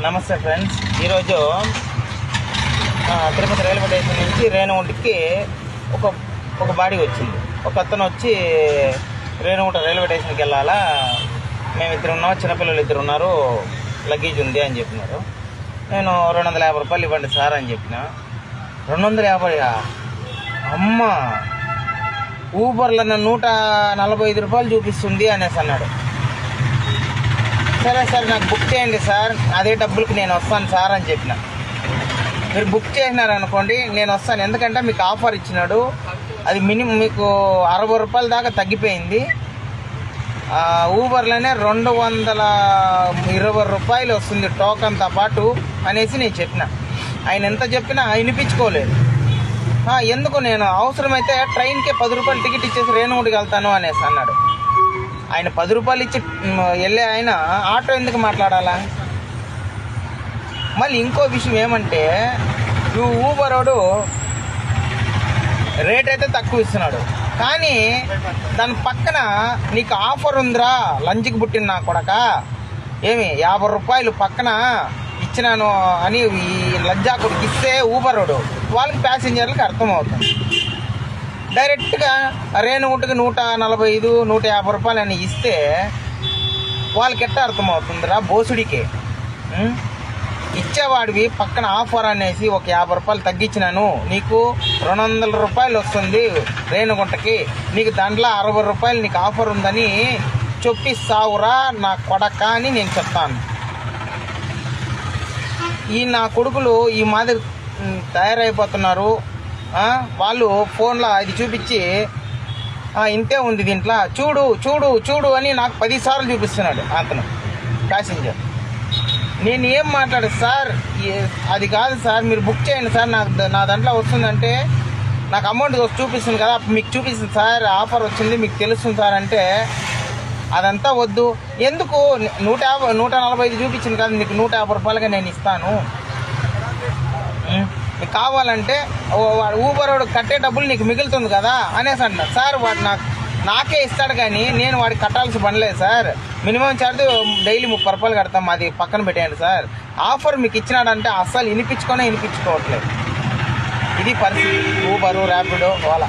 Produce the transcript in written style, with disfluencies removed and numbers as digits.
నమస్తే ఫ్రెండ్స్. ఈరోజు Tirupati railway station నుంచి రేణుగుంటకి ఒక బాడీ వచ్చింది. ఒక అతను వచ్చి రేణుగుంట రైల్వే స్టేషన్కి వెళ్ళాలా, మేము ఇద్దరు ఉన్నాం, చిన్నపిల్లలు ఇద్దరు ఉన్నారు, లగేజ్ ఉంది అని చెప్పినారు. నేను 250 రూపాయలు ఇవ్వండి సార్ అని చెప్పిన. 250 అమ్మ, ఊబర్లో 145 రూపాయలు చూపిస్తుంది అనేసి అన్నాడు. సరే సార్ నాకు బుక్ చేయండి సార్, అదే డబ్బులకి నేను వస్తాను సార్ అని చెప్పిన. మీరు బుక్ చేసినారనుకోండి నేను వస్తాను, ఎందుకంటే మీకు ఆఫర్ ఇచ్చినాడు, అది మినిమం మీకు 60 రూపాయల దాకా తగ్గిపోయింది. ఊబర్లోనే 220 రూపాయలు వస్తుంది టోకన్తో పాటు అనేసి నేను చెప్పిన. ఆయన ఎంత చెప్పినా వినిపించుకోలేదు. ఎందుకు, నేను అవసరమైతే ట్రైన్కే 10 రూపాయలు టికెట్ ఇచ్చేసి రేణుగుంటకి వెళ్తాను అనేసి అన్నాడు. ఆయన 10 రూపాయలు ఇచ్చి వెళ్ళే ఆయన ఆటో ఎందుకు మాట్లాడాలా? మళ్ళీ ఇంకో విషయం ఏమంటే, నువ్వు ఊబరోడు రేట్ అయితే తక్కువ ఇస్తున్నాడు, కానీ దాని పక్కన నీకు ఆఫర్ ఉందిరా లంచ్కి పుట్టిన నా కొడక, ఏమి 50 రూపాయలు పక్కన ఇచ్చినాను అని ఈ లంజాకుడికి ఇస్తే ఊబరోడు వాళ్ళకి ప్యాసింజర్లకి అర్థమవుతుంది. డైరెక్ట్గా రేణుగుంటకి 145, 150 రూపాయలు అని ఇస్తే వాళ్ళకి ఎట్లా అర్థమవుతుందిరా బోసుడికి? ఇచ్చేవాడివి పక్కన ఆఫర్ అనేసి ఒక 50 రూపాయలు తగ్గించినాను, నీకు 200 రూపాయలు వస్తుంది రేణుగుంటకి, నీకు దాంట్లో 60 రూపాయలు నీకు ఆఫర్ ఉందని చెప్పిస్తావురా నా కొడక అని నేను చెప్తాను. ఈ నా కొడుకులు ఈ మాదిరి తయారైపోతున్నారు. వాళ్ళు ఫోన్లో ఇది చూపించి ఇంతే ఉంది దీంట్లో, చూడు చూడు చూడు అని నాకు 10 సార్లు చూపిస్తున్నాడు అతను ప్యాసింజర్. నేను ఏం మాట్లాడు సార్, అది కాదు సార్, మీరు బుక్ చేయండి సార్, నా దాంట్లో వస్తుందంటే నాకు అమౌంట్ చూపిస్తుంది కదా, మీకు చూపిస్తుంది సార్, ఆఫర్ వచ్చింది మీకు తెలుస్తుంది సార్ అంటే అదంతా వద్దు. ఎందుకు 145 చూపించింది కదా, నీకు 150 రూపాయలుగా నేను ఇస్తాను, నీకు కావాలంటే ఊబర్ వాడు కట్టే డబ్బులు నీకు మిగులుతుంది కదా అనేసి అంటున్నారు. సార్ వాడు నాకే ఇస్తాడు కానీ నేను వాడికి కట్టాల్సి పనిలేదు సార్, మినిమం ఛార్జ్ డైలీ 30 రూపాయలు కడతాం, అది పక్కన పెట్టేయండి సార్, ఆఫర్ మీకు ఇచ్చినాడంటే అస్సలు వినిపించుకోవట్లేదు. ఇది పరిస్థితి ఊబరు, ర్యాపిడో వాళ్ళ.